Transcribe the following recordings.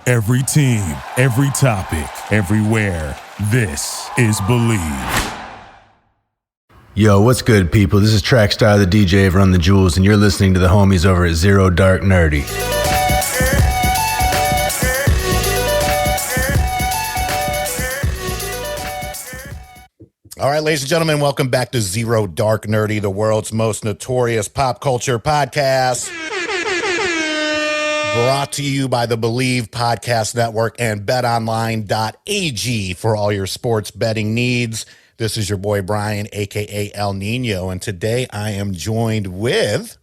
Every team, every topic, everywhere. This is Believe. Yo, what's good, people? This is Trackstar, the DJ of Run the Jewels, and you're listening to the homies over at Zero Dark Nerdy. All right, ladies and gentlemen, welcome back to Zero Dark Nerdy, the world's most notorious pop culture podcast. Brought to you by the Believe Podcast Network and betonline.ag for all your sports betting needs. This is your boy Brian, a.k.a. El Nino, and today I am joined with...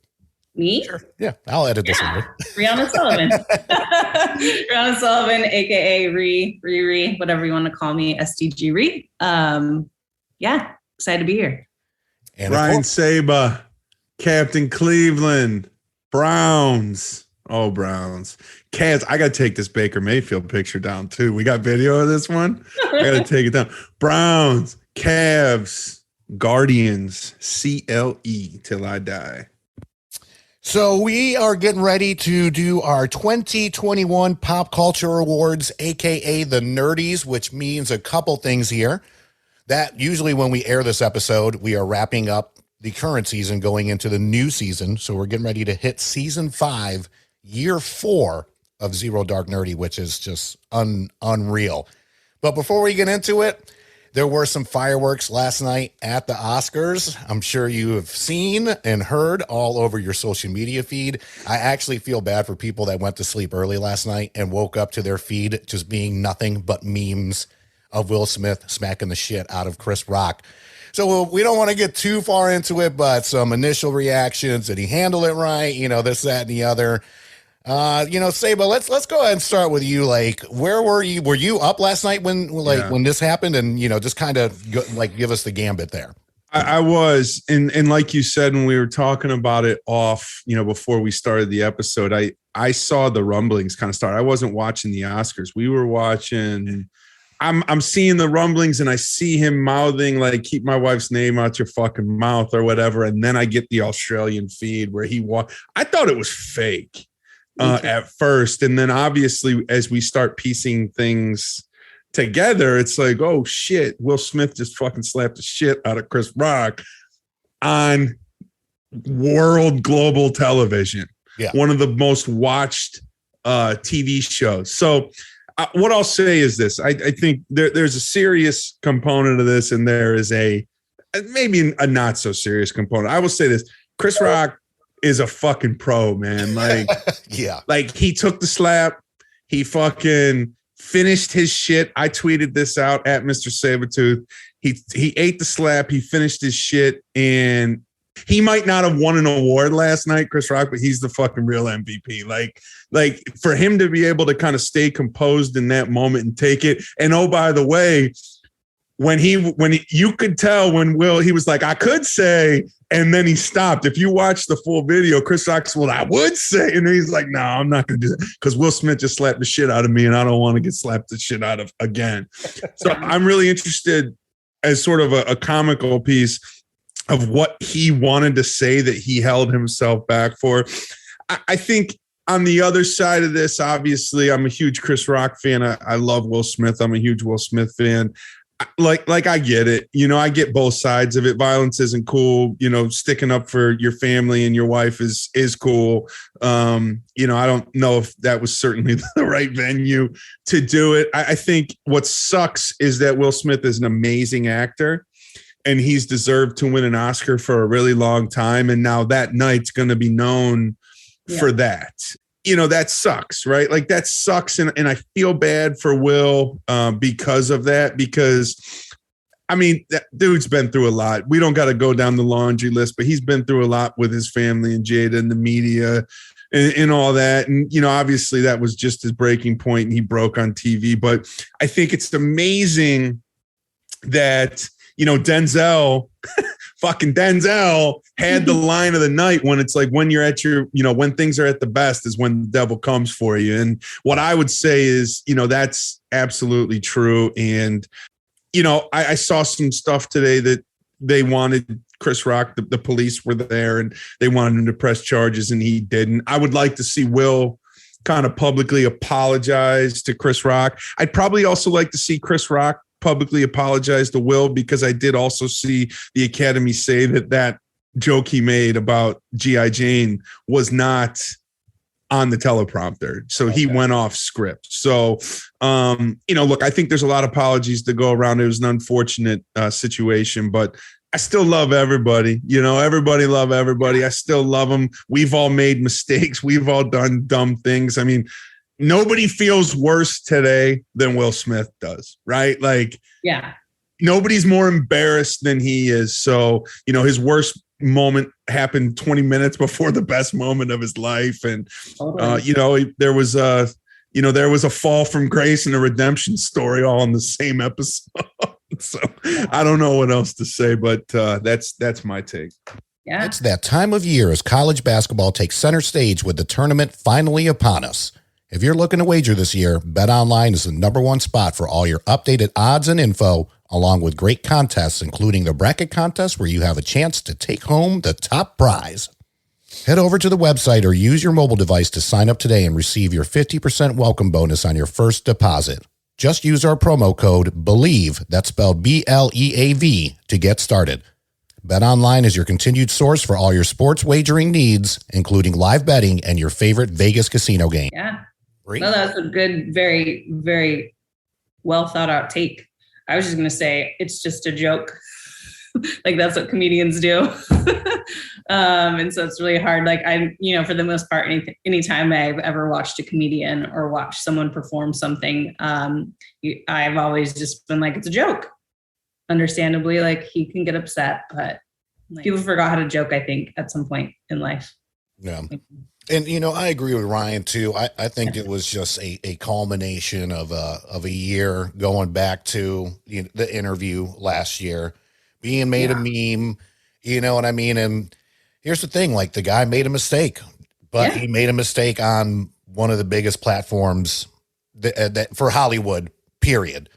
Me? Sure. Yeah, I'll edit this one. Rihanna Sullivan. Rihanna Sullivan, a.k.a. Riri, whatever you want to call me, SDG Ree. Yeah, excited to be here. And Ryan Saba, Captain Cleveland, Browns. Oh, Browns. Cavs. I got to take this Baker Mayfield picture down, too. We got video of this one. I got to take it down. Browns, Cavs, Guardians, CLE till I die. So we are getting ready to do our 2021 Pop Culture Awards, a.k.a. the Nerdies, which means a couple things here. That usually when we air this episode, we are wrapping up the current season going into the new season. So we're getting ready to hit season 5, year 4 of Zero Dark Nerdy, which is just unreal. But before we get into it, there were some fireworks last night at the Oscars. I'm sure you have seen and heard all over your social media feed. I actually feel bad for people that went to sleep early last night and woke up to their feed just being nothing but memes of Will Smith smacking the shit out of Chris Rock. So we don't want to get too far into it, but some initial reactions. Did he handle it right? You know, this, that, and the other. Saba, let's go ahead and start with you. Like, where were you? Were you up last night when this happened? And, just kind of give us the gambit there. I was, and like you said, when we were talking about it off, before we started the episode, I saw the rumblings kind of start. I wasn't watching the Oscars. We were watching. I'm seeing the rumblings and I see him mouthing, like, keep my wife's name out your fucking mouth or whatever. And then I get the Australian feed where he I thought it was fake at first. And then obviously as we start piecing things together, it's like, oh shit, Will Smith just fucking slapped the shit out of Chris Rock on world global television. Yeah. One of the most watched TV shows. So what I'll say is this. I think there's a serious component of this, and there is maybe a not so serious component. I will say this. Chris Rock is a fucking pro, man. Like, yeah. Like, he took the slap. He fucking finished his shit. I tweeted this out at Mr. Sabretooth. He ate the slap. He finished his shit, and he might not have won an award last night, Chris Rock, but he's the fucking real MVP. Like for him to be able to kind of stay composed in that moment and take it. And oh, by the way, when you could tell when Will, he was like, I could say, and then he stopped. If you watch the full video, Chris Rock's, well, I would say, and he's like, no, I'm not going to do that because Will Smith just slapped the shit out of me, and I don't want to get slapped the shit out of again. So I'm really interested as sort of a comical piece of what he wanted to say that he held himself back for. I think on the other side of this, obviously, I'm a huge Chris Rock fan. I love Will Smith. I'm a huge Will Smith fan. Like I get it. I get both sides of it. Violence isn't cool. Sticking up for your family and your wife is cool. I don't know if that was certainly the right venue to do it. I think what sucks is that Will Smith is an amazing actor, and he's deserved to win an Oscar for a really long time. And now that night's going to be known for that. That sucks, right? Like, that sucks. And I feel bad for Will because of that, because, I mean, that dude's been through a lot. We don't got to go down the laundry list, but he's been through a lot with his family and Jada and the media and all that. And, obviously that was just his breaking point and he broke on TV. But I think it's amazing that, Denzel had the line of the night when it's like, when you're at your, when things are at the best is when the devil comes for you. And what I would say is, that's absolutely true. And, I saw some stuff today that they wanted Chris Rock, the police were there and they wanted him to press charges and he didn't. I would like to see Will kind of publicly apologize to Chris Rock. I'd probably also like to see Chris Rock publicly apologize to Will, because I did also see the Academy say that joke he made about G.I. Jane was not on the teleprompter. So he went off script. So, look, I think there's a lot of apologies to go around. It was an unfortunate situation, but I still love everybody. Everybody love everybody. I still love them. We've all made mistakes. We've all done dumb things. I mean, nobody feels worse today than Will Smith does, right? Like, yeah, nobody's more embarrassed than he is. So, his worst moment happened 20 minutes before the best moment of his life. And, there was a fall from grace and a redemption story all in the same episode. So I don't know what else to say, but that's my take. Yeah. It's that time of year as college basketball takes center stage with the tournament finally upon us. If you're looking to wager this year, BetOnline is the #1 spot for all your updated odds and info, along with great contests, including the bracket contest where you have a chance to take home the top prize. Head over to the website or use your mobile device to sign up today and receive your 50% welcome bonus on your first deposit. Just use our promo code BELIEVE, that's spelled BLEAV, to get started. BetOnline is your continued source for all your sports wagering needs, including live betting and your favorite Vegas casino game. Yeah. Great. No, that's a good, very, very well thought out take. I was just going to say, it's just a joke. Like, that's what comedians do. And so it's really hard. Like, for the most part, anytime I've ever watched a comedian or watched someone perform something, I've always just been like, it's a joke. Understandably, like, he can get upset, but people forgot how to joke, I think, at some point in life. Yeah. And, I agree with Ryan, too. I think it was just a culmination of a year going back to the interview last year, being made a meme, you know what I mean? And here's the thing, like, the guy made a mistake, but he made a mistake on one of the biggest platforms that for Hollywood, period,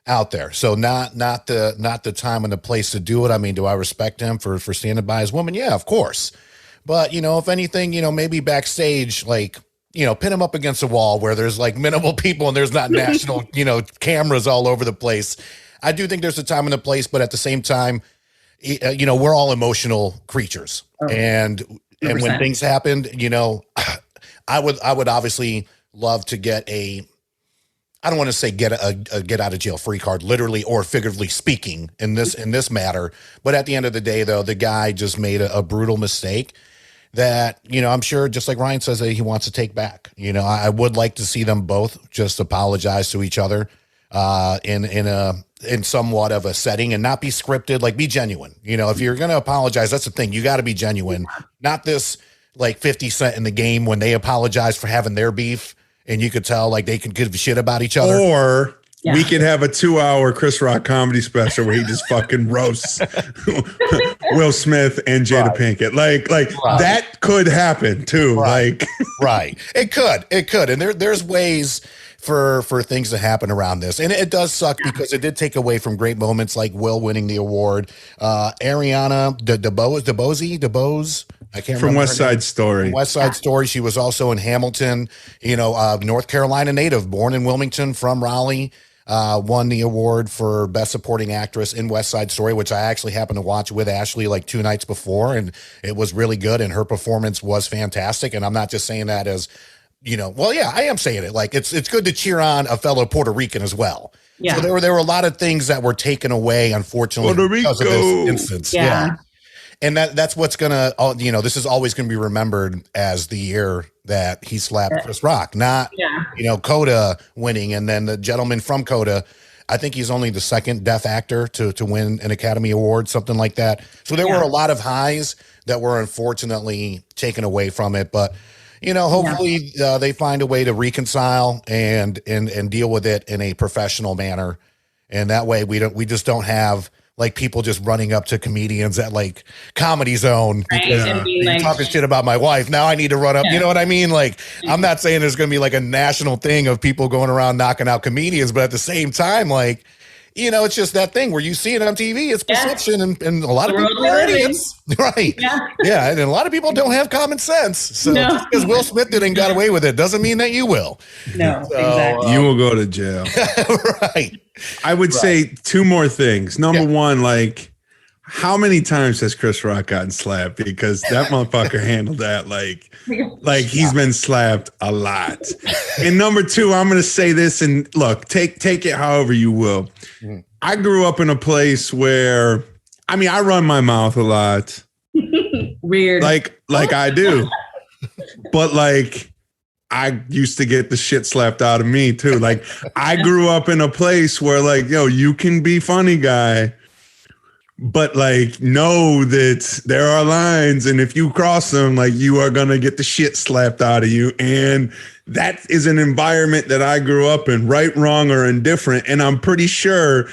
out there. So not the time and the place to do it. I mean, do I respect him for standing by his woman? Yeah, of course. But, if anything, maybe backstage, like, pin him up against a wall where there's like minimal people and there's not national, cameras all over the place. I do think there's a time and a place, but at the same time, we're all emotional creatures. And when things happened, I would obviously love to get I don't want to say get a get out of jail free card, literally or figuratively speaking in this matter. But at the end of the day, though, the guy just made a brutal mistake that, I'm sure, just like Ryan says, that he wants to take back. I would like to see them both just apologize to each other in somewhat of a setting and not be scripted, like, be genuine. If you're going to apologize, that's the thing. You got to be genuine, not this like 50 Cent in the Game when they apologize for having their beef. And you could tell, like, they could give a shit about each other. Or we could have a 2-hour Chris Rock comedy special where he just fucking roasts Will Smith and Jada Pinkett. Like that could happen too. Right. Right. It could. And there's ways for things to happen around this. And it does suck because it did take away from great moments like Will winning the award. Ariana DeBose. I can't remember. From West Side Story. West Side Story. She was also in Hamilton, North Carolina native, born in Wilmington, from Raleigh, won the award for Best Supporting Actress in West Side Story, which I actually happened to watch with Ashley like 2 nights before. And it was really good. And her performance was fantastic. And I'm not just saying that as, I am saying it. Like, it's good to cheer on a fellow Puerto Rican as well. Yeah. So there were a lot of things that were taken away, unfortunately, because of this instance. Yeah. And that's what's going to, this is always going to be remembered as the year that he slapped Chris Rock, not, Coda winning. And then the gentleman from Coda, I think he's only the second deaf actor to win an Academy Award, something like that. So there were a lot of highs that were unfortunately taken away from it. But, hopefully they find a way to reconcile and deal with it in a professional manner. And that way we just don't have like people just running up to comedians at like Comedy Zone because you're talking shit about my wife. Now I need to run up. You know what I mean? Like, I'm not saying there's going to be like a national thing of people going around knocking out comedians, but at the same time, like, it's just that thing where you see it on TV, it's perception, and a lot of people are idiots. Right. Yeah. And a lot of people don't have common sense. So just because Will Smith did and got away with it doesn't mean that you will. No, exactly. You will go to jail. Right. I would say two more things. Number one, like, how many times has Chris Rock gotten slapped? Because that motherfucker handled that like he's been slapped a lot. And number two, I'm going to say this, and look, take it however you will. I grew up in a place where, I run my mouth a lot. Weird. Like I do. But like, I used to get the shit slapped out of me too. Like, I grew up in a place where like, you can be funny guy, but like, know that there are lines, and if you cross them, like, you are going to get the shit slapped out of you. And that is an environment that I grew up in, right, wrong, or indifferent. And I'm pretty sure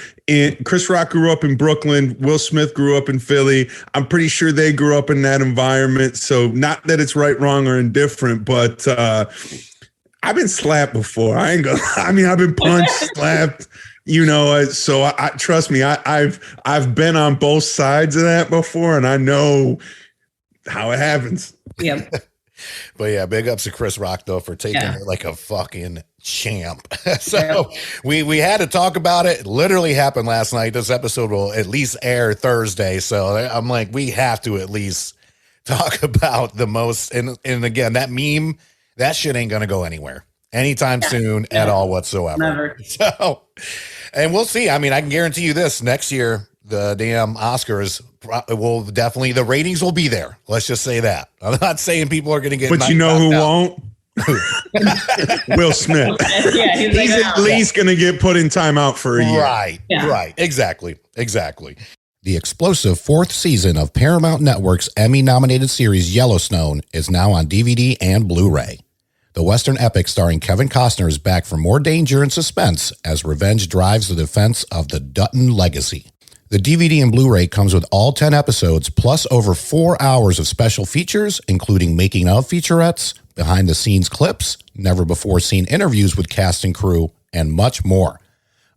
Chris Rock grew up in Brooklyn. Will Smith grew up in Philly. I'm pretty sure they grew up in that environment. So not that it's right, wrong, or indifferent, but I've been slapped before. I ain't gonna, I've been punched, slapped. So I trust me, I've been on both sides of that before, and I know how it happens. Yeah. But yeah, big ups to Chris Rock though for taking it like a fucking champ. So we had to talk about it. It literally happened last night. This episode will at least air Thursday. So I'm like, we have to at least talk about the most. And again, that meme, that shit ain't gonna go anywhere anytime soon at all whatsoever. Never. So. And we'll see. I can guarantee you this: next year, the damn Oscars will definitely, the ratings will be there. Let's just say that. I'm not saying people are going to get. But you know who won't? Will Smith. Yeah, he's at least going to get put in timeout for a year. Right. Yeah. Right. Exactly. The explosive fourth season of Paramount Network's Emmy-nominated series Yellowstone is now on DVD and Blu-ray. The Western epic starring Kevin Costner is back for more danger and suspense as revenge drives the defense of the Dutton legacy. The DVD and Blu-ray comes with all 10 episodes, plus over 4 hours of special features, including making-of featurettes, behind-the-scenes clips, never-before-seen interviews with cast and crew, and much more.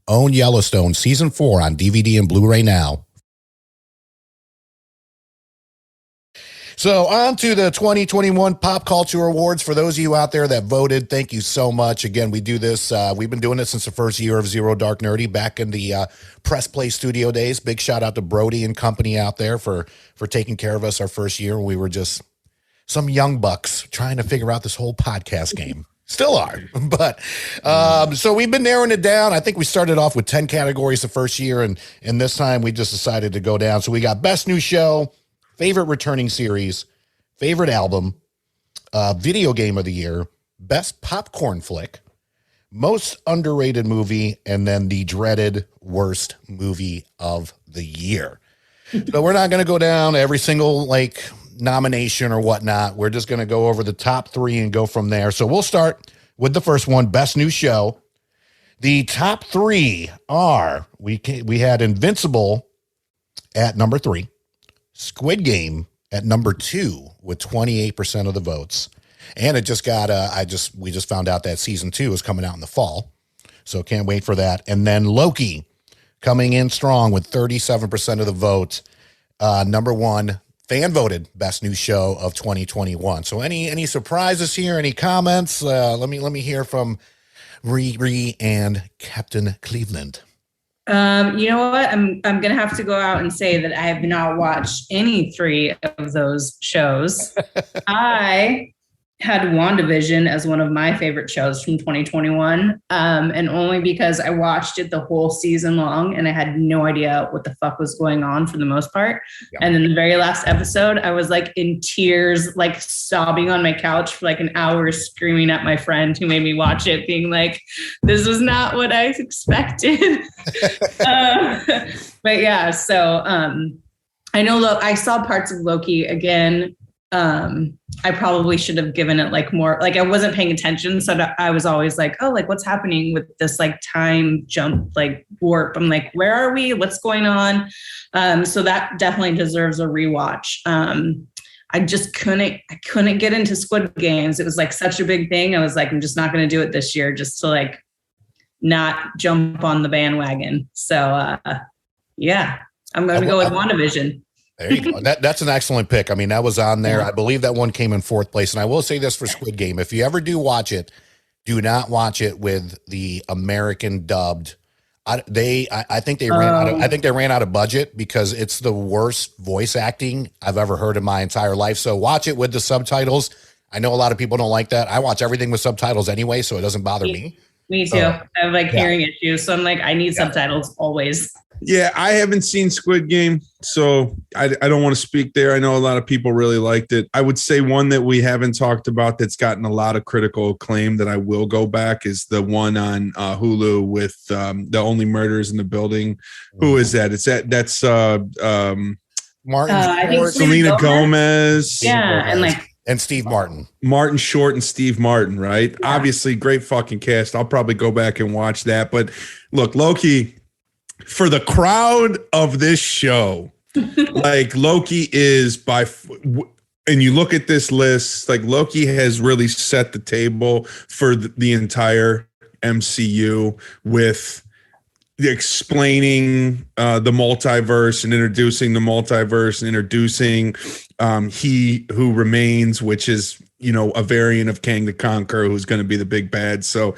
Own Yellowstone Season 4 on DVD and Blu-ray now. So on to the 2021 Pop Culture Awards. For those of you out there that voted, thank you so much. Again, we do this. We've been doing this since the first year of Zero Dark Nerdy back in the Press Play studio days. Big shout out to Brody and company out there for taking care of us our first year. We were just some young bucks trying to figure out this whole podcast game. Still are. But so we've been narrowing it down. I think we started off with 10 categories the first year, and this time we just decided to go down. So we got Best New Show, Favorite Returning Series, Favorite Album, Video Game of the Year, Best Popcorn Flick, Most Underrated Movie, and then the dreaded Worst Movie of the Year. So we're not going to go down every single nomination or whatnot. We're just going to go over the top 3 and go from there. So we'll start with the first one, Best New Show. The top 3 are, we had Invincible at number 3. Squid Game at number 2 with 28% of the votes. And it just got, we just found out that season 2 is coming out in the fall. So can't wait for that. And then Loki coming in strong with 37% of the vote. Number 1, fan voted best new show of 2021. So any surprises here? Any comments? Let me hear from Ree and Captain Cleveland. You know what? I'm gonna have to go out and say that I have not watched any 3 of those shows. I had WandaVision as one of my favorite shows from 2021, and only because I watched it the whole season long and I had no idea what the fuck was going on for the most part. Yeah. And in the very last episode, I was in tears, sobbing on my couch for an hour, screaming at my friend who made me watch it, being this was not what I expected. But yeah, so I know I saw parts of Loki again. I probably should have given it more, I wasn't paying attention. So I was always what's happening with this time jump, warp. I'm where are we? What's going on? So that definitely deserves a rewatch. I just couldn't get into Squid Games. It was such a big thing. I was I'm just not going to do it this year just to not jump on the bandwagon. So yeah, I'm going to go with WandaVision. There you go. That's an excellent pick. I mean, that was on there. I believe that one came in 4th place. And I will say this for Squid Game. If you ever do watch it, do not watch it with the American dubbed. I think they ran out of budget because it's the worst voice acting I've ever heard in my entire life. So watch it with the subtitles. I know a lot of people don't like that. I watch everything with subtitles anyway, so it doesn't bother me. Me too. I have hearing issues, so I'm like, I need subtitles always. Yeah, I haven't seen Squid Game, so I don't want to speak there. I know a lot of people really liked it. I would say one that we haven't talked about that's gotten a lot of critical acclaim that I will go back is the one on Hulu with the Only Murders in the Building. Who is that? That's Martin, Selena Gomez. Yeah, and Steve Martin. Martin Short and Steve Martin, right? Yeah. Obviously, great fucking cast. I'll probably go back and watch that. But look, Loki, for the crowd of this show, Loki is and you look at this list, Loki has really set the table for the entire MCU with explaining the multiverse and introducing the multiverse and introducing He Who Remains, which is, a variant of Kang the Conqueror, who's going to be the big bad. So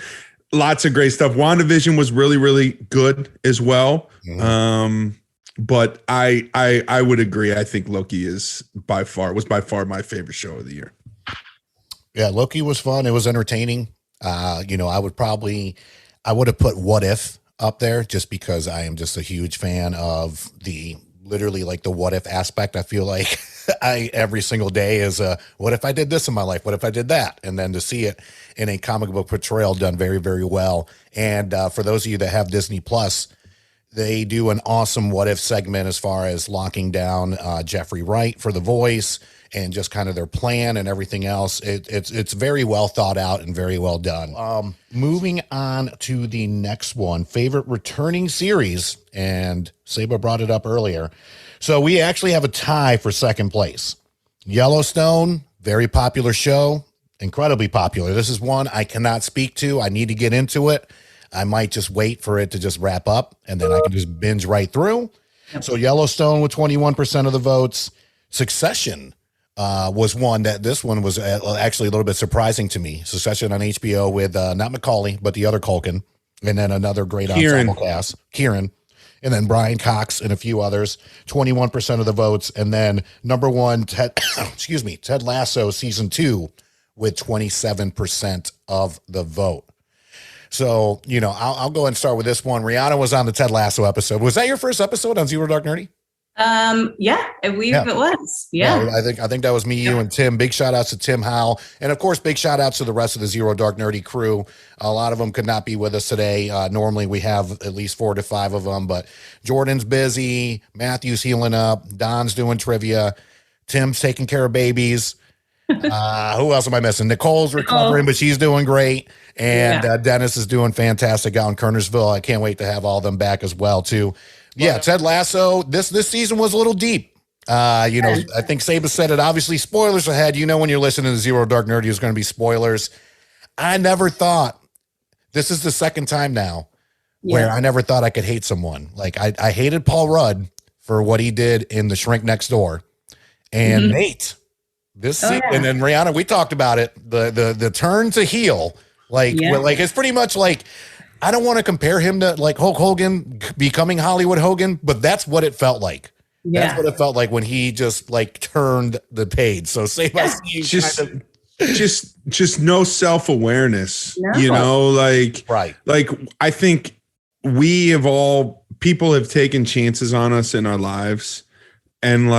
lots of great stuff. WandaVision was really, really good as well. But I would agree. I think Loki was by far my favorite show of the year. Yeah, Loki was fun. It was entertaining. I would have put What If up there just because I am just a huge fan of the what if aspect. I feel like every single day is what if I did this in my life? What if I did that? And then to see it in a comic book portrayal done very, very well. And for those of you that have Disney Plus, they do an awesome what if segment as far as locking down Jeffrey Wright for the voice and just kind of their plan and everything else. It's very well thought out and very well done. Moving on to the next one, favorite returning series, and Saba brought it up earlier. So we actually have a tie for second place. Yellowstone, very popular show, incredibly popular. This is one I cannot speak to. I need to get into it. I might just wait for it to just wrap up, and then I can just binge right through. So Yellowstone with 21% of the votes. Succession was one that this one was actually a little bit surprising to me. Succession on HBO with not Macaulay, but the other Culkin, and then another great ensemble cast, Kieran, and then Brian Cox and a few others. 21% of the votes, and then number one, Ted Lasso season 2 with 27% of the vote. So, I'll go and start with this one. Rihanna was on the Ted Lasso episode. Was that your first episode on Zero Dark Nerdy? Yeah, it was. Yeah. I think that was me, you, and Tim. Big shout outs to Tim Howell. And of course, big shout outs to the rest of the Zero Dark Nerdy crew. A lot of them could not be with us today. Normally we have at least 4 to 5 of them, but Jordan's busy. Matthew's healing up. Don's doing trivia. Tim's taking care of babies. Who else am I missing? Nicole's recovering, but she's doing great. And Dennis is doing fantastic out in Kernersville. I can't wait to have all of them back as well, too. Yeah, Ted Lasso, this season was a little deep. I think Saba said it. Obviously, spoilers ahead. When you're listening to Zero Dark Nerdy, there's going to be spoilers. I never thought, this is the second time now, where I never thought I could hate someone. I hated Paul Rudd for what he did in The Shrink Next Door. And Nate, and then Rihanna, we talked about it, the turn to heel. It's pretty much like, I don't want to compare him to Hulk Hogan becoming Hollywood Hogan, but that's what it felt like. Yeah. That's what it felt like when he just turned the page. So just no self-awareness, right. I think people have taken chances on us in our lives, and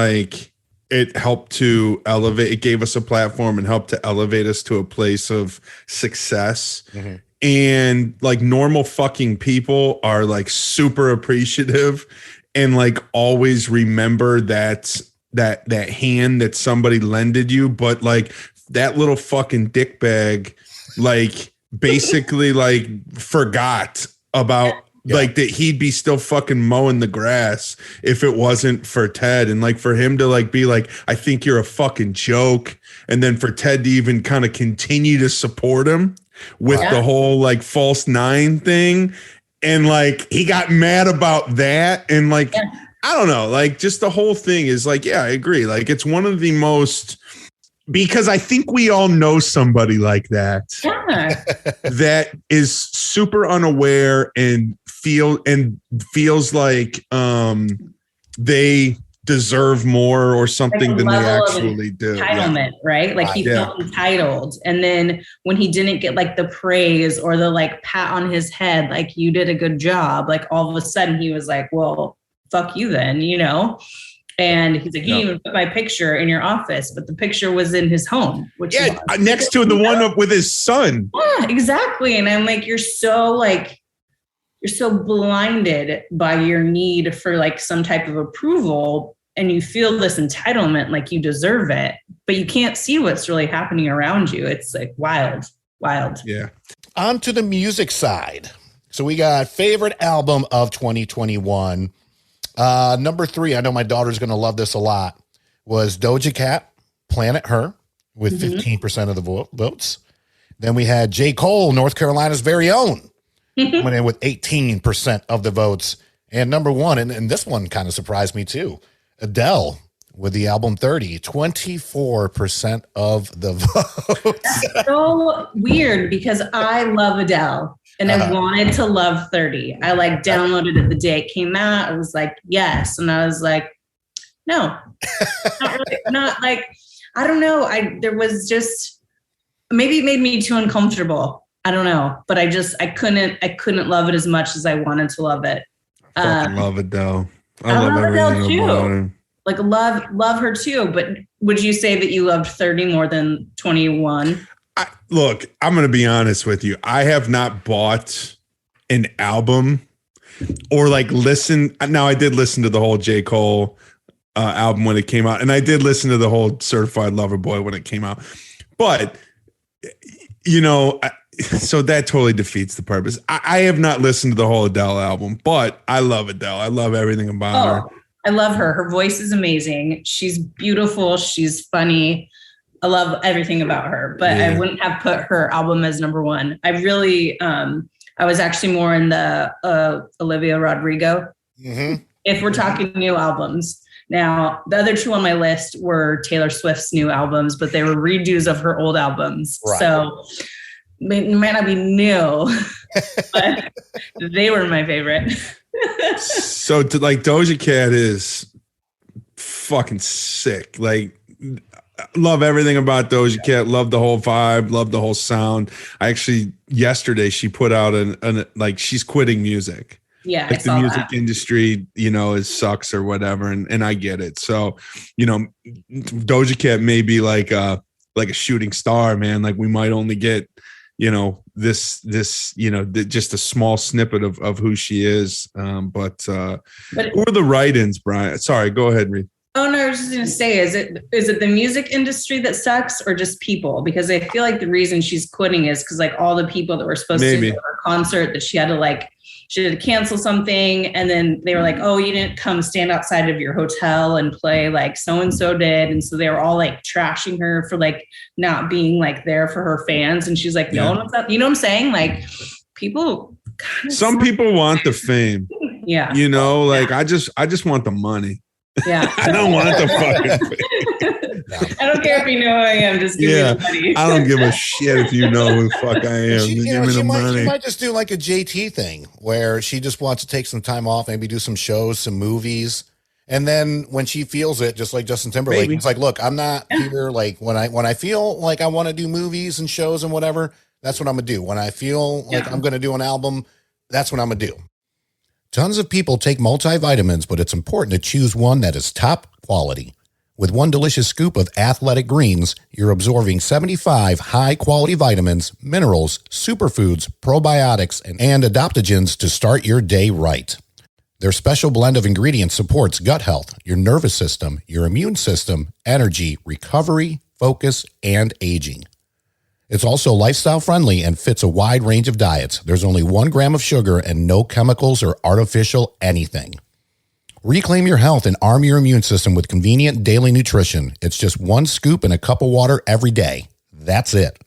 it helped to elevate. It gave us a platform and helped to elevate us to a place of success. Mm-hmm. And normal fucking people are super appreciative and always remember that hand that somebody lended you, but that little fucking dickbag basically forgot about that he'd be still fucking mowing the grass if it wasn't for Ted. And for him to be I think you're a fucking joke. And then for Ted to even kind of continue to support him. with the whole like false 9 thing. And like, he got mad about that. And like, I don't know, like just the whole thing is like, yeah, I agree. Like it's one of the most, because I think we all know somebody like that, that is super unaware and feels like they deserve more or something like than they actually do. Entitlement, right? Like he felt entitled. And then when he didn't get like the praise or the like pat on his head, like you did a good job, like all of a sudden he was like, well, fuck you then, you know? And he's like, you didn't even put my picture in your office, but the picture was in his home, which next to the one up with his son. Yeah, exactly. And I'm like, you're so blinded by your need for like some type of approval, and you feel this entitlement, like you deserve it, but you can't see what's really happening around you. It's like wild. Yeah. On to the music side. So we got favorite album of 2021. Number 3, I know my daughter's going to love this a lot, was Doja Cat, Planet Her, with 15% of the votes. Then we had J. Cole, North Carolina's very own, went in with 18% of the votes. And number 1, and this one kind of surprised me too, Adele with the album 30, 24% of the votes. That's so weird because I love Adele. And I wanted to love 30. I like downloaded it the day it came out. I was like, yes. And I was like, no, not really. Not like, I don't know. There was just, maybe it made me too uncomfortable. I don't know. But I couldn't love it as much as I wanted to love it. I love Adele. I love everything about her. Like love her too. But would you say that you loved 30 more than 21? Look, I'm going to be honest with you. I have not bought an album or like listen. Now, I did listen to the whole J. Cole album when it came out, and I did listen to the whole Certified Lover Boy when it came out. But, you know, so that totally defeats the purpose. I have not listened to the whole Adele album, but I love Adele. I love everything about her. I love her. Her voice is amazing. She's beautiful. She's funny. I love everything about her, but I wouldn't have put her album as number 1. I really, I was actually more in the Olivia Rodrigo. If we're talking new albums. Now, the other 2 on my list were Taylor Swift's new albums, but they were redos of her old albums. Right. So it might not be new, but they were my favorite. So like Doja Cat is fucking sick. Like, love everything about Doja Cat. Love the whole vibe. Love the whole sound. I actually, yesterday, she put out an like she's quitting music. Yeah, like the music industry, you know, sucks or whatever, and I get it. So, you know, Doja Cat may be like a shooting star, man. Like we might only get, you know, this you know, just a small snippet of who she is. But who are the write-ins, Brian? Sorry, go ahead, Reed. Oh no, I was just gonna say, is it the music industry that sucks or just people? Because I feel like the reason she's quitting is because like all the people that were supposed to go to her concert that she had to cancel something, and then they were like, oh, you didn't come stand outside of your hotel and play like so and so did, and so they were all like trashing her for like not being like there for her fans, and she's like, no, what's up? You know what I'm saying? Like people. Some people want the fame. Yeah. You know, like I just want the money. Yeah. I don't want the fucking I don't care if you know who I am. Just give me the money. I don't give a shit if you know who the fuck I am. She might just do like a JT thing where she just wants to take some time off, maybe do some shows, some movies. And then when she feels it, just like Justin Timberlake, it's like, look, I'm not here. Like when I feel like I want to do movies and shows and whatever, that's what I'm going to do. When I feel like I'm going to do an album, that's what I'm going to do. Tons of people take multivitamins, but it's important to choose one that is top quality. With one delicious scoop of Athletic Greens, you're absorbing 75 high-quality vitamins, minerals, superfoods, probiotics, and adaptogens to start your day right. Their special blend of ingredients supports gut health, your nervous system, your immune system, energy, recovery, focus, and aging. It's also lifestyle friendly and fits a wide range of diets. There's only 1 gram of sugar and no chemicals or artificial anything. Reclaim your health and arm your immune system with convenient daily nutrition. It's just 1 scoop in a cup of water every day. That's it.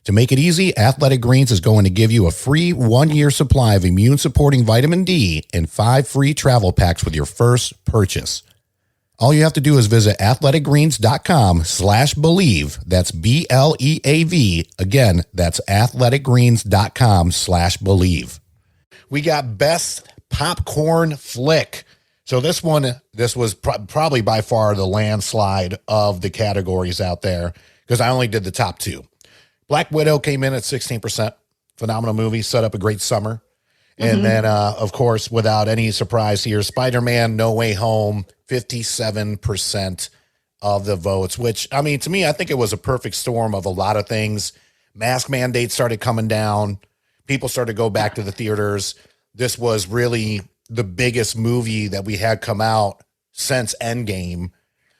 To make it easy, Athletic Greens is going to give you a free 1-year supply of immune-supporting vitamin D and 5 free travel packs with your first purchase. All you have to do is visit athleticgreens.com/believe. That's BLEAV. Again, that's athleticgreens.com/believe. We got best popcorn flick. So this was probably by far the landslide of the categories out there because I only did the top 2. Black Widow came in at 16%. Phenomenal movie, set up a great summer. And then, of course, without any surprise here, Spider-Man No Way Home, 57% of the votes, which, I mean, to me, I think it was a perfect storm of a lot of things. Mask mandates started coming down. People started to go back to the theaters. This was really the biggest movie that we had come out since Endgame.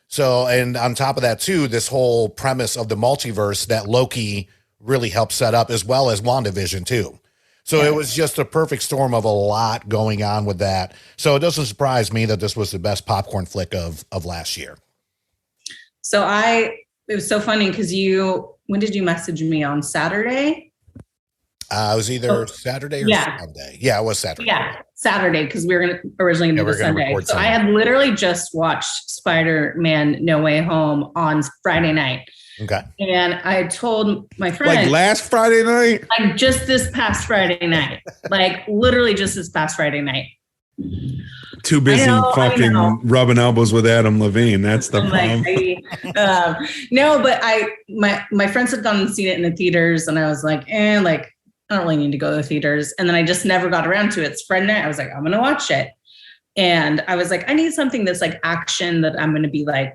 So, and on top of that, too, this whole premise of the multiverse that Loki really helped set up, as well as WandaVision, too. So it was just a perfect storm of a lot going on with that. So it doesn't surprise me that this was the best popcorn flick of last year. So it was so funny because when did you message me on Saturday? It was either Saturday or Sunday. Yeah, it was Saturday. Yeah, Saturday, because we were originally going to do Sunday. So I had literally just watched Spider-Man No Way Home on Friday night. Okay. And I told my friend. Like last Friday night? Like just this past Friday night. Like literally just this past Friday night. Too busy fucking rubbing elbows with Adam Levine. That's the problem. No, but my friends had gone and seen it in the theaters, and I was like, I don't really need to go to the theaters. And then I just never got around to it. It's Friday night. I was like, I'm going to watch it. And I was like, I need something that's like action that I'm going to be like,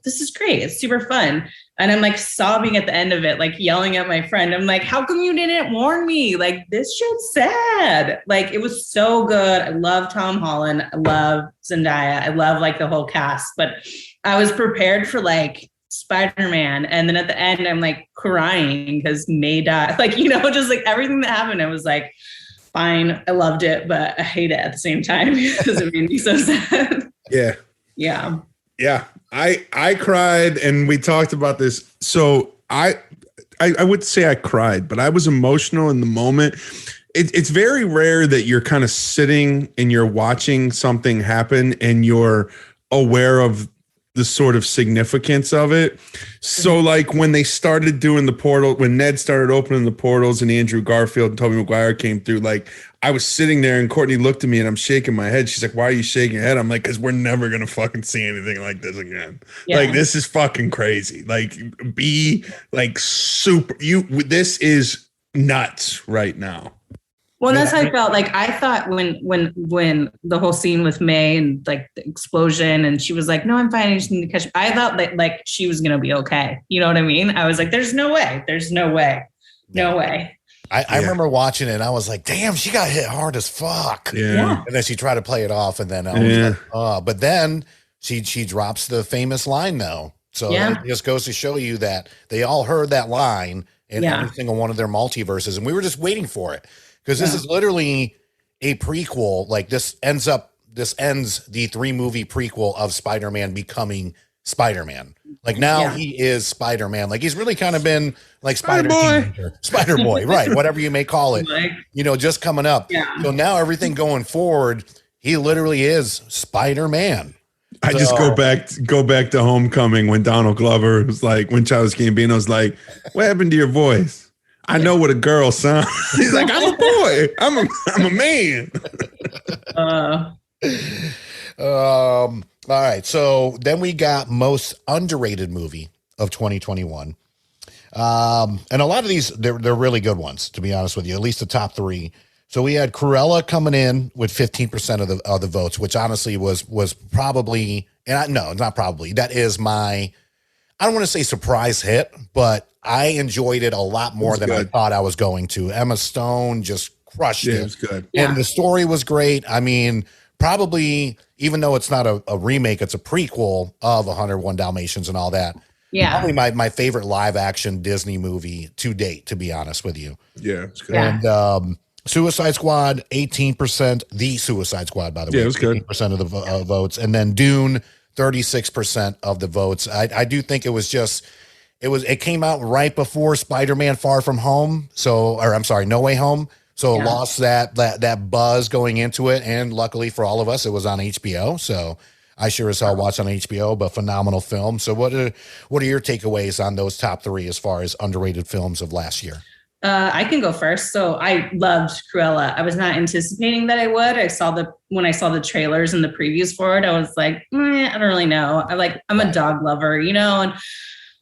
this is great. It's super fun. And I'm like sobbing at the end of it, like yelling at my friend. I'm like, how come you didn't warn me? Like, this shit's sad. Like, it was so good. I love Tom Holland. I love Zendaya. I love like the whole cast, but I was prepared for like Spider-Man. And then at the end, I'm like crying because May died. Like, just like everything that happened. I was like, fine. I loved it, but I hate it at the same time because it made me so sad. Yeah. Yeah. Yeah. I cried, and we talked about this. So I would say I cried, but I was emotional in the moment. It's very rare that you're kind of sitting and you're watching something happen and you're aware of the sort of significance of it. So like when they started doing the portal, when Ned started opening the portals and Andrew Garfield and Tobey Maguire came through, like I was sitting there and Courtney looked at me and I'm shaking my head. She's like, why are you shaking your head? I'm like, because we're never going to fucking see anything like this again. Yeah. Like, this is fucking crazy. Like, be like this is nuts right now. Well, that's how I felt. Like, I thought when the whole scene with May and like the explosion, and she was like, "No, I'm fine. I just need to catch." I thought that like she was gonna be okay. You know what I mean? I was like, "There's no way. There's no way. No way." I remember watching it and I was like, "Damn, she got hit hard as fuck." Yeah. And then she tried to play it off, and then I was like, "Oh," but then she drops the famous line though. So it just goes to show you that they all heard that line in every single one of their multiverses, and we were just waiting for it. Because this is literally a prequel. Like this ends the 3-movie prequel of Spider-Man becoming Spider-Man. Like now he is Spider-Man. Like he's really kind of been like Spider-Boy, right? Whatever you may call it, just coming up. Yeah. So now everything going forward, he literally is Spider-Man. I just go back to Homecoming when Donald Glover was like, when Childish Gambino's like, what happened to your voice? I know what a girl sounds. He's like, I'm a boy. I'm a man. All right. So then we got most underrated movie of 2021. And a lot of these, they're really good ones, to be honest with you, at least the top 3. So we had Cruella coming in with 15% of the votes, which honestly was probably, not probably. That is my, I don't want to say surprise hit, but I enjoyed it a lot more than I thought I was going to. Emma Stone just crushed it. It was good. And the story was great. I mean, probably, even though it's not a remake, it's a prequel of 101 Dalmatians and all that. Yeah. Probably my favorite live action Disney movie to date, to be honest with you. Yeah, it's good. And Suicide Squad, 18%. The Suicide Squad, by the way. Yeah, it was good. 18% of the votes. And then Dune, 36% of the votes. I do think it was just It came out right before Spider-Man Far From Home. So, or I'm sorry, No Way Home. So it lost that buzz going into it. And luckily for all of us, it was on HBO. So I sure as hell watched on HBO, but phenomenal film. So what are your takeaways on those top 3 as far as underrated films of last year? I can go first. So I loved Cruella. I was not anticipating that I would. When I saw the trailers and the previews for it, I was like, I don't really know. I'm a dog lover, and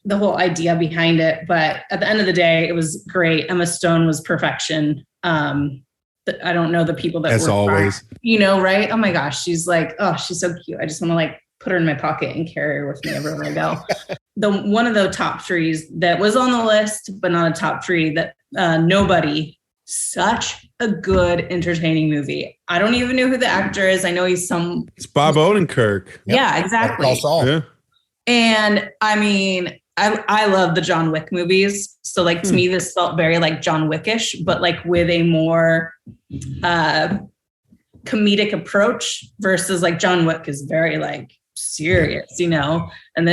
the whole idea behind it. But at the end of the day, it was great. Emma Stone was perfection. I don't know the people that as always, right? Oh my gosh, she's she's so cute. I just want to put her in my pocket and carry her with me everywhere I go. One of the top 3s that was on the list, but not a top 3, that Nobody, such a good, entertaining movie. I don't even know who the actor is. I know he's it's Bob Odenkirk. Yeah, exactly. Yeah. And I mean, I love the John Wick movies. So to me, this felt very John Wickish, but with a more comedic approach versus John Wick is very serious, and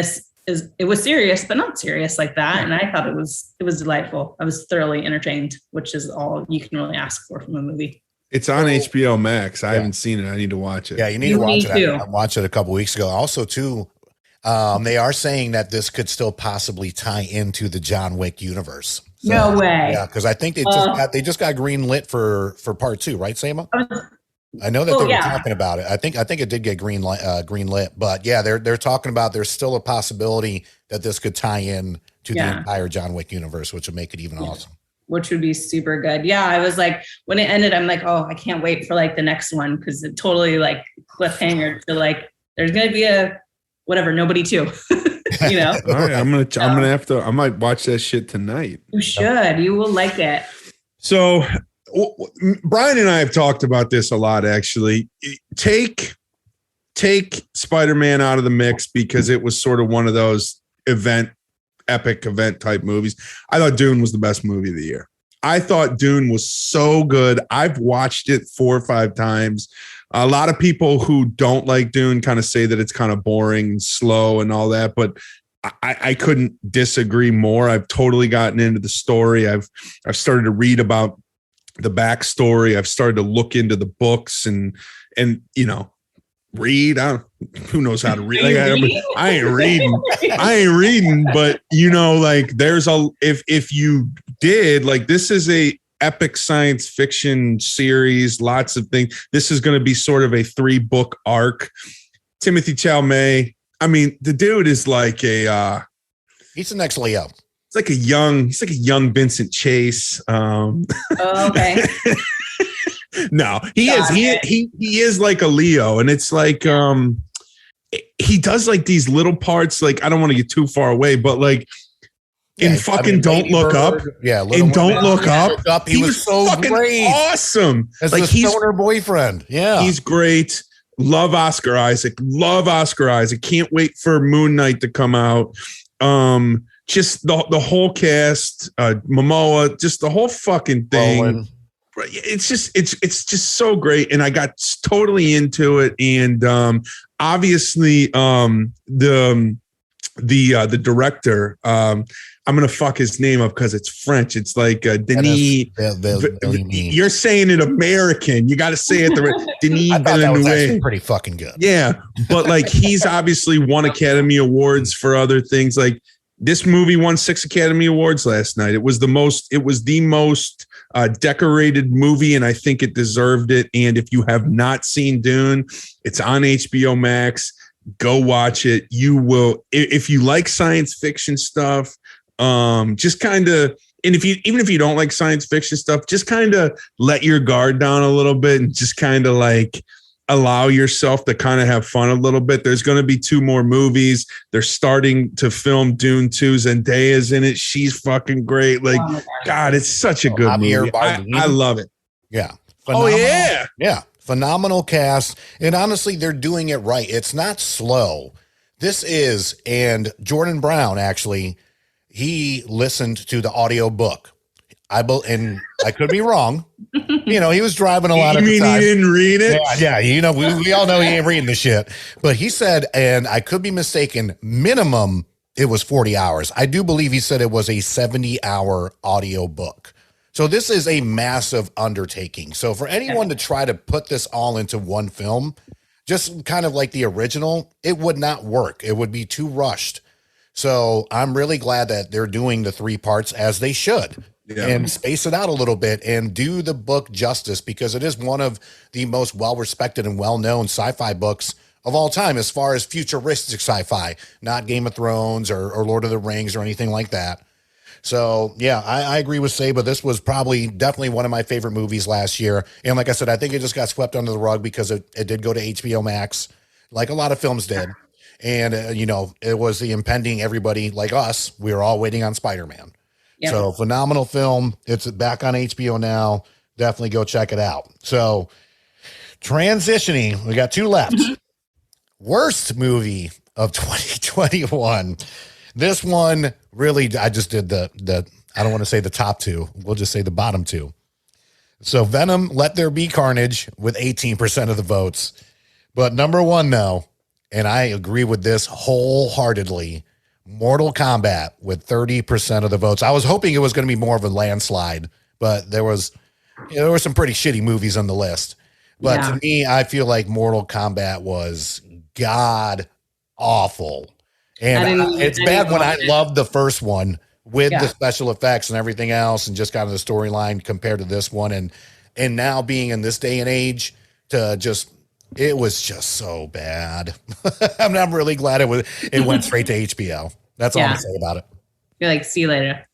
it was serious, but not serious like that. And I thought it was delightful. I was thoroughly entertained, which is all you can really ask for from a movie. It's on HBO Max. I haven't seen it. I need to watch it. Yeah, you need to watch it. I watched it a couple weeks ago. Also, too, they are saying that this could still possibly tie into the John Wick universe. So, no way. Yeah, because I think they just got green lit for part 2, right, Sama? I know that they were talking about it. I think it did get green lit, but yeah, they're talking about there's still a possibility that this could tie in to the entire John Wick universe, which would make it even awesome. Which would be super good. Yeah, I was when it ended, I'm oh, I can't wait for the next one, because it totally cliffhanger to there's gonna be a whatever Nobody 2. All right, I might watch that shit tonight. You should. You will like it. So Brian and I have talked about this a lot, actually. Take Spider-Man out of the mix, because it was sort of one of those epic event type movies. I thought Dune was the best movie of the year. I thought Dune was so good. I've watched it 4 or 5 times. A lot of people who don't like Dune kind of say that it's kind of boring and slow and all that, but I couldn't disagree more. I've totally gotten into the story. I've started to read about the backstory. I've started to look into the books and read. Who knows how to read? I ain't reading, but there's if you did, this is a epic science fiction series, lots of things. This is going to be sort of a 3-book arc. Timothée Chalamet, I mean, the dude is he's the next Leo. He's like a young Vincent Chase. Okay. No, he is. He is like a Leo, and it's he does these little parts. I don't want to get too far away, but Don't Look Up. Yeah, and Don't Look Up. He was so fucking great. Awesome. As the stoner boyfriend. Yeah, he's great. Love Oscar Isaac. Can't wait for Moon Knight to come out. Just the whole cast, Momoa, just the whole fucking thing. Owen. It's just so great, and I got totally into it. And obviously, the director, I'm gonna fuck his name up because it's French. It's Denis. You're saying it American. You got to say it Denis. I thought that was actually pretty fucking good. Yeah, but he's obviously won Academy Awards for other things. This movie won 6 Academy Awards last night. It was the most decorated movie, and I think it deserved it. And if you have not seen Dune, it's on HBO Max. Go watch it. You will, if you like science fiction stuff, just kind of, and even if you don't like science fiction stuff, just kind of let your guard down a little bit and just kind of allow yourself to kind of have fun a little bit. There's going to be 2 more movies. They're starting to film Dune 2. Zendaya's in it. She's fucking great. God, it's such a good movie. I love it. Yeah. Phenomenal. Oh, yeah. Yeah. Phenomenal cast. And honestly, they're doing it right. It's not slow. This is, and Jordan Brown, actually, he listened to the audio book. And I could be wrong. He was driving a lot of the time. He didn't read it? Yeah. We all know he ain't reading the shit. But he said, and I could be mistaken, minimum it was 40 hours. I do believe he said it was a 70-hour audio book. So this is a massive undertaking. So for anyone to try to put this all into one film, just kind of like the original, it would not work. It would be too rushed. So I'm really glad that they're doing the 3 parts as they should, and space it out a little bit and do the book justice, because it is one of the most well-respected and well-known sci-fi books of all time, as far as futuristic sci-fi, not Game of Thrones or Lord of the Rings or anything like that. So yeah, I agree with Saba. This was definitely one of my favorite movies last year. And like I said, I think it just got swept under the rug because it did go to HBO Max, like a lot of films did. And, it was the impending, everybody like us, we were all waiting on Spider-Man. Yep. So phenomenal film. It's back on HBO now. Definitely go check it out. So transitioning, we got 2 left. Worst movie of 2021. This one really, I just did the I don't want to say the top 2. We'll just say the bottom 2. So Venom, Let There Be Carnage with 18% of the votes. But number 1, though, and I agree with this wholeheartedly, Mortal Kombat with 30% of the votes. I was hoping it was going to be more of a landslide, but there were some pretty shitty movies on the list. But to me, I feel like Mortal Kombat was god awful. And it's bad when I loved the first one with the special effects and everything else and just kind of the storyline compared to this one. And now being in this day and age it was just so bad. I'm really glad it went straight to HBO. That's all I'm gonna say about it. You're like, see you later.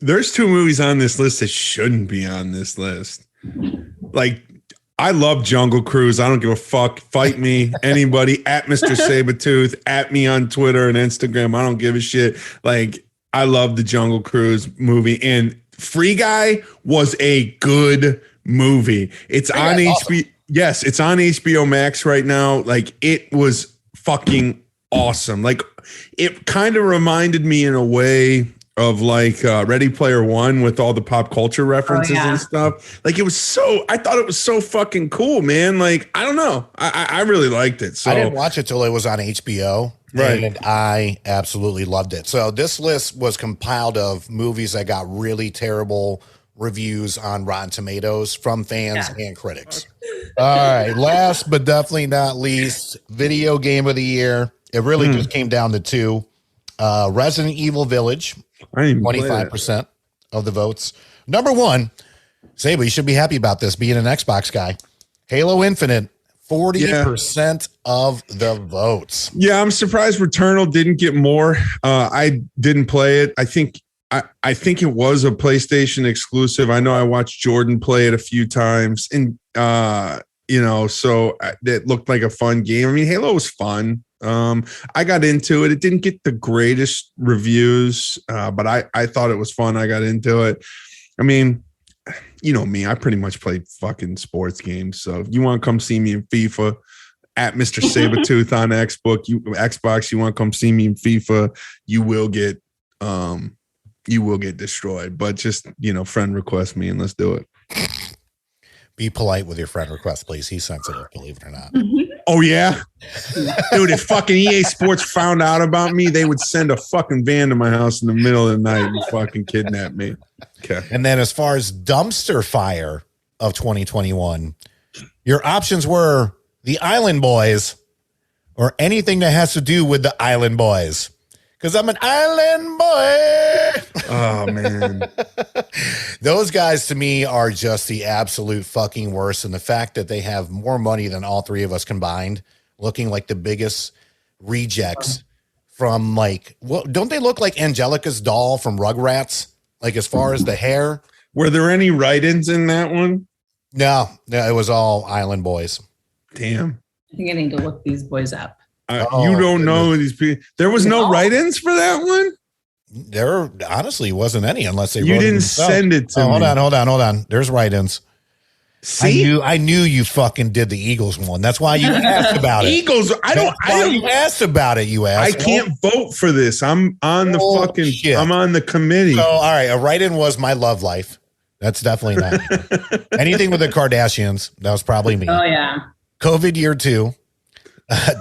There's 2 movies on this list that shouldn't be on this list. Like, I love Jungle Cruise. I don't give a fuck. Fight me, anybody, at Mr. Sabretooth, at me on Twitter and Instagram. I don't give a shit. Like, I love the Jungle Cruise movie. And Free Guy was a good movie. It's on HBO. Awesome. Yes, it's on HBO Max right now. Like, it was fucking awesome. Like, it kind of reminded me in a way of like Ready Player One with all the pop culture references and stuff. Like, I thought it was so fucking cool, man. Like, I don't know. I really liked it. So I didn't watch it till it was on HBO. Right. And I absolutely loved it. So this list was compiled of movies that got really terrible reviews on Rotten Tomatoes from fans and critics. All right. Last but definitely not least, video game of the year. It really just came down to 2. Resident Evil Village, 25% of the votes. Number 1, Saba, you should be happy about this, being an Xbox guy. Halo Infinite, 40% of the votes. Yeah, I'm surprised Returnal didn't get more. I didn't play it. I think it was a PlayStation exclusive. I know I watched Jordan play it a few times, and so it looked like a fun game. I mean, Halo was fun. I got into it. It didn't get the greatest reviews, but I thought it was fun. I got into it. I mean, you know me, I pretty much play fucking sports games. So if you want to come see me in FIFA, at Mr. Sabretooth on Xbox, you want to come see me in FIFA, you will get destroyed. But just, friend request me and let's do it. Be polite with your friend request, please. He's sensitive, believe it or not. Oh, yeah? Dude, if fucking EA Sports found out about me, they would send a fucking van to my house in the middle of the night and fucking kidnap me. Okay. And then as far as dumpster fire of 2021, your options were the Island Boys or anything that has to do with the Island Boys. Because I'm an island boy. Oh, man. Those guys, to me, are just the absolute fucking worst. And the fact that they have more money than all 3 of us combined, looking like the biggest rejects from, like, don't they look like Angelica's doll from Rugrats? Like, as far as the hair? Were there any write-ins in that one? No, it was all Island Boys. Damn. I think I need to look these boys up. You don't know these people. There was no write-ins for that one? There honestly wasn't any unless they You didn't send it to me. Hold on. There's write-ins. See? I knew you fucking did the Eagles one. That's why you asked about it. Eagles. You asked about it, you asked. I can't vote for this. I'm on I'm on the committee. So, all right. A write-in was My Love Life. That's definitely not anything with the Kardashians. That was probably me. Oh, yeah. COVID Year 2.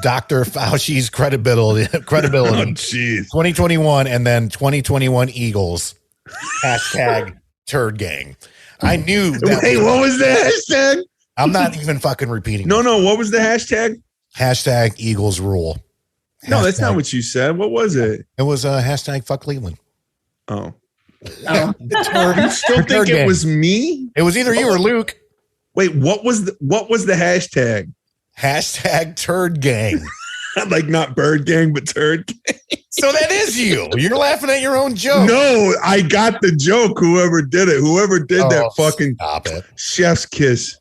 Dr. Fauci's credibility. Oh, jeez. 2021 and then 2021 Eagles. Hashtag turd gang. I knew that. Wait, what was the hashtag? I'm not even fucking repeating. No, what was the hashtag? Hashtag Eagles rule. No, that's not what you said. What was it? It was a hashtag fuck Cleveland. Oh. The turd, You still the think turd it gang. was me? It was either you or Luke. Wait, what was the hashtag? Hashtag turd gang. Like not bird gang, but turd gang. So that is you. You're laughing at your own joke. No, I got the joke. Whoever did it, whoever did that fucking stop it. chef's kiss.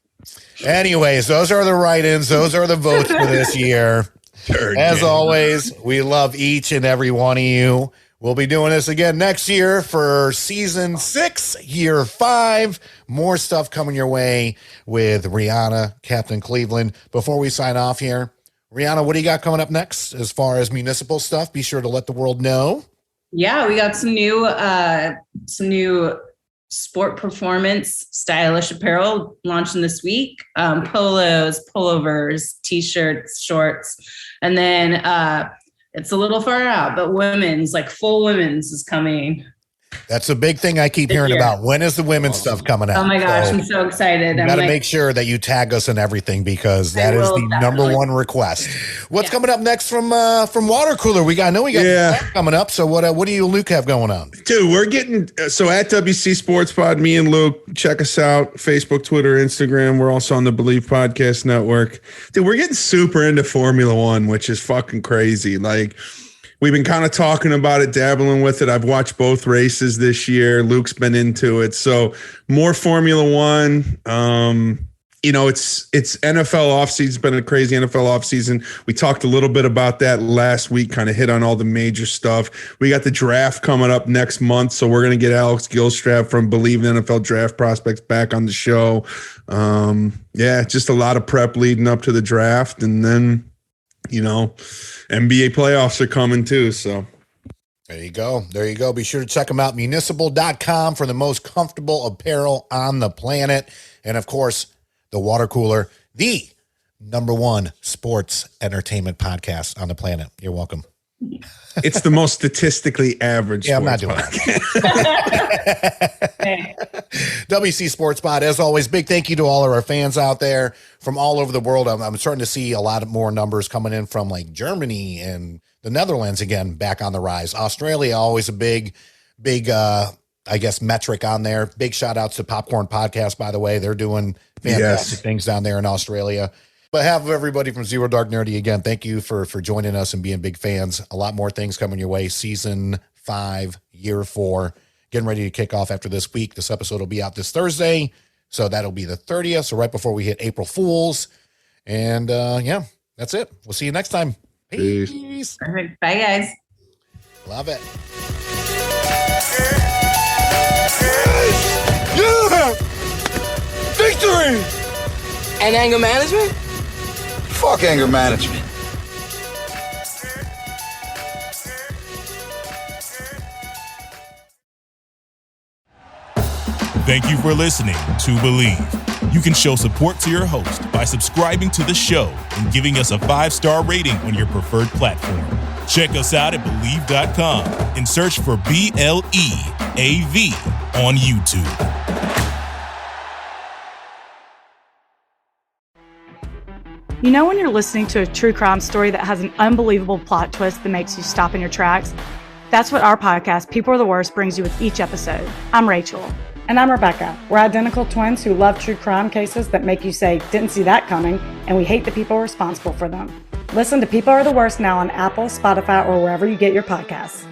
Anyways, those are the write-ins. Those are the votes for this year. As always, we love each and every one of you. We'll be doing this again next year for season 6, year 5. More stuff coming your way with Rihanna, Captain Cleveland. Before we sign off here, Rihanna, what do you got coming up next as far as municipal stuff? Be sure to let the world know. Yeah, we got some new sport performance stylish apparel launching this week. Polos, pullovers, t-shirts, shorts, and then it's a little far out, but women's, like full women's, is coming. That's a big thing I keep hearing about. When is the women's stuff coming out? Oh my gosh, I'm so excited. You got to make sure that you tag us in everything because that is the number one request. What's coming up next from Water Cooler? I know we got coming up. So what do you, Luke, have going on? Dude, we're getting so at WC Sports Pod, me and Luke, check us out. Facebook, Twitter, Instagram. We're also on the Believe Podcast Network. Dude, we're getting super into Formula One, which is fucking crazy. Like, we've been kind of talking about it, dabbling with it. I've watched both races this year. Luke's been into it. So more Formula One. It's NFL offseason. It's been a crazy NFL offseason. We talked a little bit about that last week, kind of hit on all the major stuff. We got the draft coming up next month. So we're going to get Alex Gilstrap from Believe in NFL Draft Prospects back on the show. Just a lot of prep leading up to the draft. And then, NBA playoffs are coming too. So there you go. Be sure to check them out. Municipal.com for the most comfortable apparel on the planet. And of course, the Water Cooler, the number one sports entertainment podcast on the planet. You're welcome. It's the most statistically average. Yeah, I'm not doing that. WC Sports Pod, as always, big thank you to all of our fans out there from all over the world. I'm starting to see a lot more numbers coming in from like Germany and the Netherlands again, back on the rise. Australia, always a big, metric on there. Big shout outs to Popcorn Podcast, by the way. They're doing fantastic things down there in Australia. But half of everybody from Zero Dark Nerdy, again, thank you for joining us and being big fans. A lot more things coming your way. Season 5, year 4, getting ready to kick off after this week. This episode will be out this Thursday, so that'll be the 30th, so right before we hit April Fools. And that's it. We'll see you next time. Peace. Perfect. Bye, guys. Love it. Yeah! Victory! And anger management? Fuck anger management. Thank you for listening to Believe. You can show support to your host by subscribing to the show and giving us a 5-star rating on your preferred platform. Check us out at Believe.com and search for BLEAV on YouTube. You know when you're listening to a true crime story that has an unbelievable plot twist that makes you stop in your tracks? That's what our podcast, People Are the Worst, brings you with each episode. I'm Rachel. And I'm Rebecca. We're identical twins who love true crime cases that make you say, didn't see that coming, and we hate the people responsible for them. Listen to People Are the Worst now on Apple, Spotify, or wherever you get your podcasts.